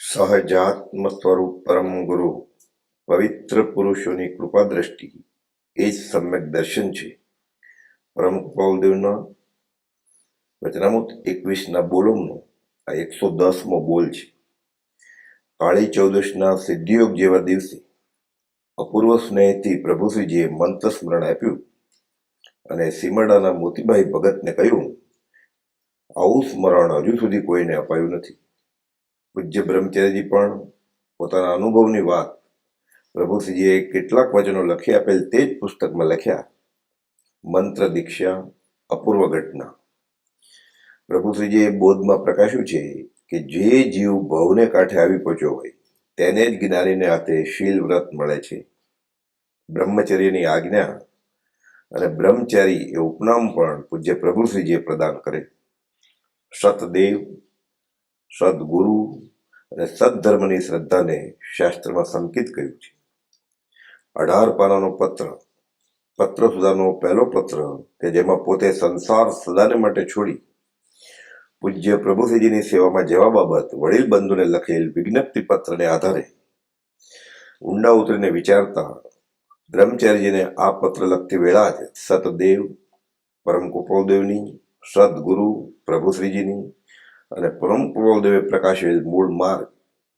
સહજાત્મ સ્વરૂપ પરમ ગુરુ પવિત્ર પુરુષોની કૃપા દ્રષ્ટિ એ જ સમ્યક દર્શન છે. પરમ કૃપાલદેવના વચનામૃત 21ના બોલોમનો આ 110મો બોલ છે. કાળી ચૌદશના સિદ્ધિયોગ જેવા દિવસે અપૂર્વ સ્નેહથી પ્રભુશ્રીજીએ મંત્ર સ્મરણ આપ્યું અને સીમડાના મોતીભાઈ ભગતને કહ્યું, આવું સ્મરણ હજુ સુધી કોઈને અપાયું નથી. પૂજ્ય બ્રહ્મચારીજી પણ પોતાના અનુભવની વાત પ્રભુશ્રીજીએ કેટલાક વચનો લખી આપેલ તે જ પુસ્તકમાં લખ્યા. મંત્ર દીક્ષા અપૂર્વ ઘટના. પ્રભુશ્રીજીએ બોધમાં પ્રકાશ્યું છે કે જે જીવ ભવને કાંઠે આવી પહોંચ્યો હોય તેને જ જ્ઞાનીને હાથે શીલ વ્રત મળે છે. બ્રહ્મચર્યની આજ્ઞા અને બ્રહ્મચારી એ ઉપનામ પણ પૂજ્ય પ્રભુશ્રીજીએ પ્રદાન કરે. સતદેવ, સદગુરુ અને સદધર્મની શ્રદ્ધાને શાસ્ત્રમાં સંકિત કહ્યું છે. 18 પાનાનો પત્ર સુધાનો પહેલો પત્ર કે જેમાં પોતે સંસાર સદાને માટે છોડી પૂજ્ય પ્રભુશ્રીજીની સેવામાં જવા બાબત વડીલ બંધુને લખેલ વિજ્ઞપ્તિ પત્રને આધારે ઊંડા ઉતરીને વિચારતા બ્રહ્મચારીજીને આ પત્ર લખતી વેળા જ સતદેવ, પરમ કૃપાલદેવની, સદગુરુ પ્રભુશ્રીજીની અને પરમ કૃપાલદેવે પ્રકાશેલ મૂળ માર્ગ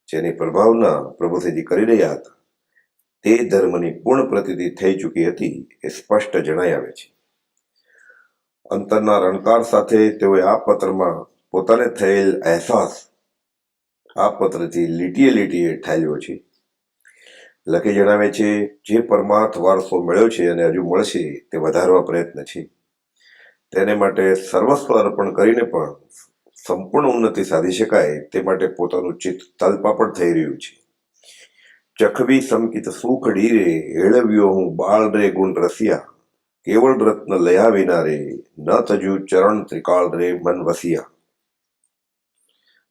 જેની પ્રભાવના પ્રભુશ્રીજી કરી રહ્યા હતા તે ધર્મની પૂર્ણ પ્રતીતિ થઈ ચૂકી હતી એ સ્પષ્ટ જણાઈ આવે છે. અંતરના રણકાર સાથે તેઓએ આ પત્રમાં પોતાને થયેલ અહેસાસ આ પત્રથી લીટીએ ઠાલ્યો છે. લખી જણાવે છે, જે પરમાર્થ વારસો મળ્યો છે અને હજુ મળશે તે વધારવા પ્રયત્ન છે. તેને માટે સર્વસ્વ અર્પણ કરીને પણ સંપૂર્ણ ઉન્નતિ સાધી શકાય તે માટે પોતાનું ચિત્ત તલપાપડ થઈ રહ્યું છે. ચખવી સમકિત સુખ ડીરે હેળવ્યો હું બાળ રે ગુણ રસિયા, કેવળ રત્ન લયા વિના રે ન તજુ ચરણ ત્રિકાળ રે મન વસિયા.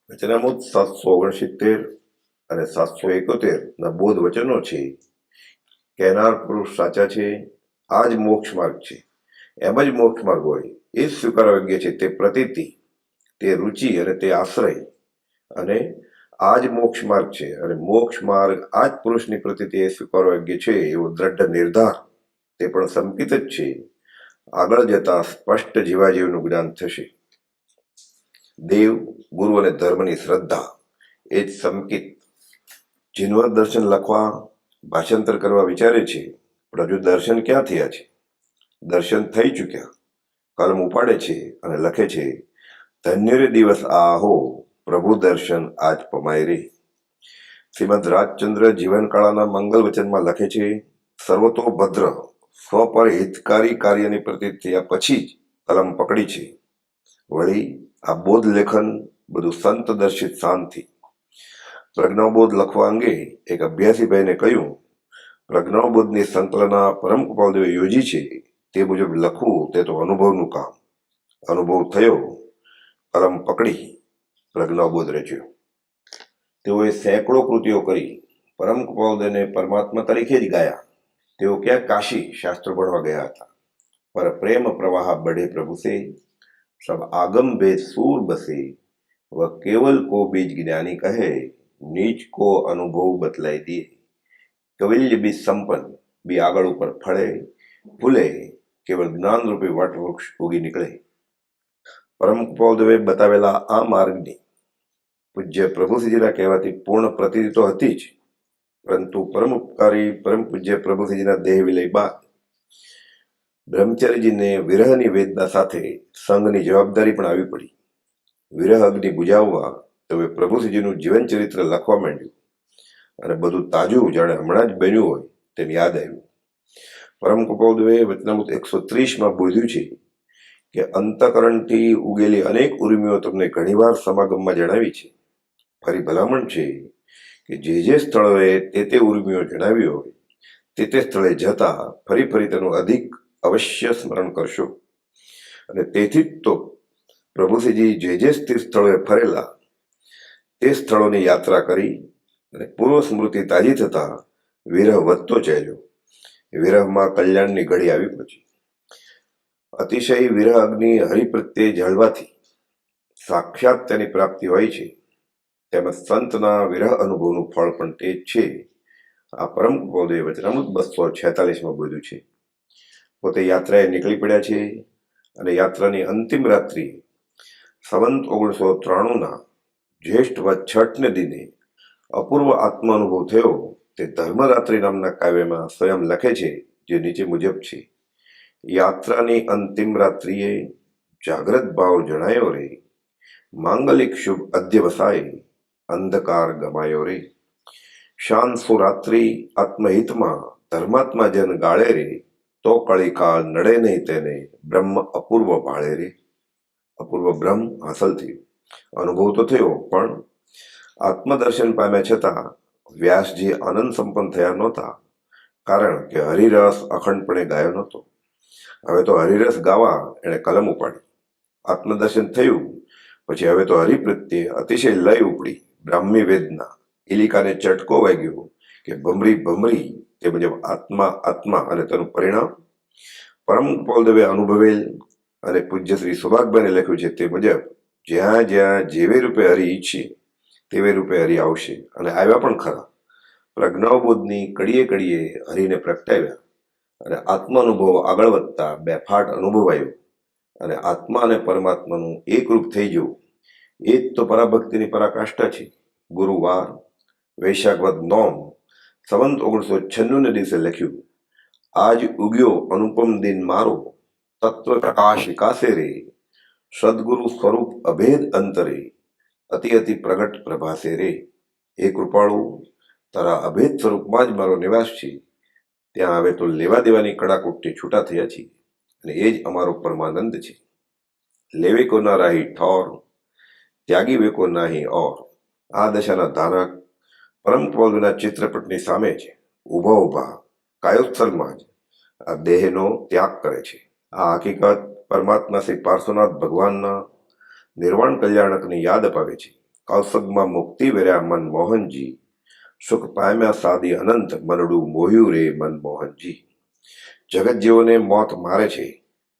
વચનામૃત 769 અને 771 બોધ વચનો છે. કહેનાર પુરુષ સાચા છે, આ જ મોક્ષ માર્ગ છે. એમ જ મોક્ષ માર્ગ હોય એ જ સ્વીકારવા યોગ્ય છે તે પ્રતીતિ, તે રુચિ અને તે આશ્રય, અને આ જ મોક્ષ માર્ગ છે અને મોક્ષ માર્ગ આ જ પુરુષની પ્રતીતિ એ સ્વીકારવા યોગ્ય છે એવો દ્રઢ નિર્ધાર તે પણ સંકિત જ છે. આગળ જતા સ્પષ્ટ જીવાજીવનું જ્ઞાન થશે. દેવ, ગુરુ અને ધર્મની શ્રદ્ધા એ જ સંકિત. જીનવર દર્શન લખવા, ભાષાંતર કરવા વિચારે છે, પણ હજુ દર્શન ક્યાં થયા છે? દર્શન થઈ ચૂક્યા. કલમ ઉપાડે છે અને લખે છે, ધન્ય રે દિવસ આહો પ્રભુ દર્શન આજ પમાય રે. શ્રીમદ રાજચંદ્ર જીવનકાળાના મંગલ વચનમાં લખે છે, સર્વતોભદ્ર સ્વ પર હિતકારી કાર્યની પ્રતીત થયા પછી જ કલમ પકડી છે. વળી આ બોધ લેખન બધું સંત દર્શિત શાંતિ. પ્રજ્ઞાબોધ લખવા અંગે એક અભ્યાસી ભાઈને કહ્યું, પ્રજ્ઞાબોધની સંકલના પરમ કૃપાલદેવે યોજી છે તે મુજબ લખવું તે તો અનુભવનું કામ. અનુભવ થયો, કલમ પકડી, પ્રજ્ઞાબોધ રચ્યો. તેઓએ સેંકડો કૃતિઓ કરી, પરમ કૃપાલદેવને પરમાત્મા તરીકે જ ગાયા. તેઓ ક્યાં કાશી શાસ્ત્રો ભણવા ગયા હતા. પર પ્રેમ પ્રવાહ બઢે પ્રભુ સે, સબ આગમ ભેદ સૂર બસે, વ કેવલ કો બીજ જ્ઞાની કહે, નીચ કો અનુભવ બતલાઈ દિએ. કવિલ્ય બીજ સંપન્ન, બી આગળ ઉપર ફળે ફૂલે, કેવળ જ્ઞાન રૂપી વટવૃક્ષ ઉગી નીકળે. પરમ કૃપાલદેવે બતાવેલા આ માર્ગની પૂજ્ય પ્રભુશ્રીજીના કહેવાથી પૂર્ણ પ્રતીતિ તો હતી જ, પરંતુ પરમ ઉપકારી પરમ પૂજ્ય પ્રભુશ્રીજીના દેહ વિલય બાદ બ્રહ્મચારીજીને વિરહની વેદના સાથે સંઘની જવાબદારી પણ આવી પડી. વિરહ અગ્નિ બુજાવવા તેઓએ પ્રભુશ્રીજીનું જીવન ચરિત્ર લખવા માંડ્યું અને બધું તાજું જાણે હમણાં જ બન્યું હોય તેમ યાદ આવ્યું. પરમ કૃપાલદેવે વચનામૃત 130માં બોલ્યું છે કે અંતકરણથી ઉગેલી અનેક ઉર્મિઓ તમને ઘણીવાર સમાગમમાં જણાવી છે. ફરી ભલામણ છે કે જે સ્થળોએ તે ઉર્મિઓ જણાવી હોય તે સ્થળે જતા ફરી તેનું અધિક અવશ્ય સ્મરણ કરશો. અને તેથી જ તો પ્રભુશ્રીજી જે સ્થળોએ ફરેલા તે સ્થળોની યાત્રા કરી અને પૂર્વ સ્મૃતિ તાજી થતા વિરહ વધતો ચાલ્યો. વિરહમાં કલ્યાણની ઘડી આવી પહોંચી. અતિશય વિરહ અગ્નિ હરિ પ્રત્યે જળવાથી સાક્ષાત તેની પ્રાપ્તિ હોય છે. તેમજ સંતના વિરહ અનુભવનું ફળ પણ તે જ છે. આ પરમ કૃપાળુએ વચનામૃત 246માં બોલ્યું છે. પોતે યાત્રાએ નીકળી પડ્યા છે અને યાત્રાની અંતિમ રાત્રિ સંવંત 1993ના જ્યેષ્ઠ વદ છઠને દિને અપૂર્વ આત્માનુભવ થયો તે ધર્મરાત્રિ નામના કાવ્યમાં સ્વયં લખે છે, જે નીચે મુજબ છે. યાત્રાની અંતિમ રાત્રિએ જાગ્રત ભાવ જણાયો રે, માંગલિક શુભ અધ્યવસાય અંધકાર ગમાયો રે. શાન સુરાત્રિ આત્મહિતમાં ધર્માત્મા જન ગાળે રે, તો કળીકાળ નડે નહીં તેને બ્રહ્મ અપૂર્વ ભાળે રે. અપૂર્વ બ્રહ્મ હાંસલ થયું, અનુભવ તો થયો, પણ આત્મદર્શન પામ્યા છતાં વ્યાસજી આનંદ સંપન્ન થયા નહોતા, કારણ કે હરિરસ અખંડપણે ગાયો નહોતો. હવે તો હરિરસ ગાવા એણે કલમ ઉપાડી. આત્મદર્શન થયું પછી હવે તો હરિ પ્રત્યે અતિશય લય ઉપડી, બ્રાહ્મી વેદના. ઇલિકાને ચટકો વાગ્યો કે ભમરી ભમરી, તે મુજબ આત્મા આત્મા અને તેનું પરિણામ. પરમ કૃપાળુદેવે અનુભવેલ અને પૂજ્ય શ્રી સુભાગભાઈને લખ્યું છે તે મુજબ જ્યાં જ્યાં જેવે રૂપે હરિ ઈચ્છે તેવે રૂપે હરિ આવશે, અને આવ્યા પણ ખરા. પ્રજ્ઞાવબોધની કડીએ કડીએ હરિને પ્રગટાવ્યા અને આત્માનુભવ આગળ વધતા બેફાટ અનુભવાયો, અને આત્મા અને પરમાત્માનું એકરૂપ થઈ જવું એ જ તો પરાભક્તિની પરાકાષ્ઠા છે. ગુરુવાર વૈશાખ વદ 9 સંવંત 1996ને દિવસે લખ્યું, આજ ઉગ્યો અનુપમ દિન મારો, તત્વ પ્રકાશ વિકાસે રે, સદગુરુ સ્વરૂપ અભેદ અંતરે, અતિ અતિ પ્રગટ પ્રભાસે રે. એ કૃપાળુ, તારા અભેદ સ્વરૂપમાં જ મારો નિવાસ છે. ત્યાં હવે તો લેવા દેવાની કડાકૂટથી છૂટા થયા છીએ, અને એ જ અમારો પરમાનંદ છે. લેવે કો ના રાહી ઠોર, ત્યાગી વે કો નાહી ઓર. આ દશાના ધારક પરમ કૃપાળુના ચિત્રપટની સામે છે, ઊભા ઊભા કાયોત્સર્ગમાં જ આ દેહનો ત્યાગ કરે છે. આ હકીકત પરમાત્મા શ્રી પાર્શ્વનાથ ભગવાનના નિર્વાણ કલ્યાણકની યાદ અપાવે છે. કૌસગમાં મુક્તિ વેર્યા મનમોહનજી, સુખ પામ્યા સાદી અનંત મનડું મોહ્યું રે મનમોહનજી. જગત જેઓને મોત મારે છે,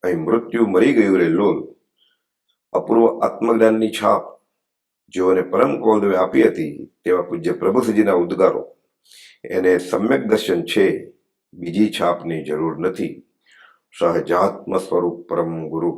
અહીં મૃત્યુ મરી ગયું રે લોલ. અપૂર્વ આત્મજ્ઞાનની છાપ જેઓને પરમ કૃપાળુએ આપી હતી તેવા પૂજ્ય પ્રભુશ્રીજીના ઉદ્ગારો. એને સમ્યક દર્શન છે, બીજી છાપની જરૂર નથી. સહજાત્મ સ્વરૂપ પરમ ગુરુ.